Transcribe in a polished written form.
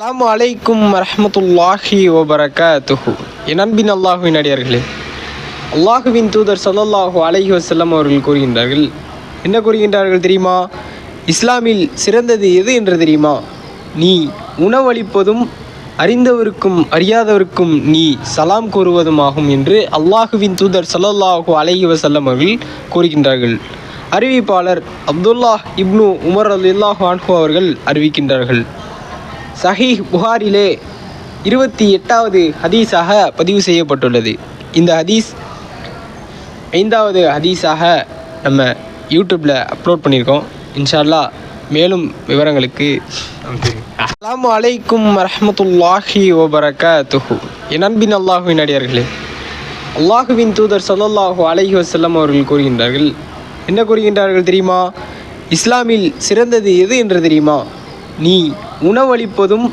அஸ்ஸலாமு அலைக்கும் வரஹ்மத்துல்லாஹி வபரகாத்துஹு. என் அன்பின் அல்லாஹுவின் அடியார்களே, அல்லாஹுவின் தூதர் ஸல்லல்லாஹு அலைஹி வஸல்லம் அவர்கள் கூறுகின்றார்கள். என்ன கூறுகின்றார்கள் தெரியுமா? இஸ்லாமில் சிறந்தது எது என்று தெரியுமா? நீ உணவளிப்பதும் அறிந்தவருக்கும் அறியாதவருக்கும் நீ சலாம் கூறுவதுமாகும் என்று அல்லாஹுவின் தூதர் ஸல்லல்லாஹு அலைஹி வஸல்லம் அவர்கள் கூறுகின்றார்கள். அறிவிப்பாளர் அப்துல்லாஹ் இப்னு உமர் ரலியல்லாஹு அன்ஹு அவர்கள் அறிவிக்கின்றார்கள். சஹீஹ் புகாரிலே 28வது ஹதீஸாக பதிவு செய்யப்பட்டுள்ளது. இந்த ஹதீஸ் 5வது ஹதீஸாக நம்ம யூடியூப்பில் அப்லோட் பண்ணியிருக்கோம். இன்ஷா அல்லாஹ் மேலும் விவரங்களுக்கு அஸ்ஸலாமு அலைக்கும் வரஹ்மத்துல்லாஹி வபரகாத்துஹு. என் அன்பின் அல்லாஹுவின் அடியார்களே, அல்லாஹுவின் தூதர் ஸல்லல்லாஹு அலைஹி வஸல்லம் அவர்கள் கூறுகின்றார்கள். என்ன கூறுகின்றார்கள் தெரியுமா? இஸ்லாமில் சிறந்தது எது என்று தெரியுமா? நீ உணவளிப்பதும்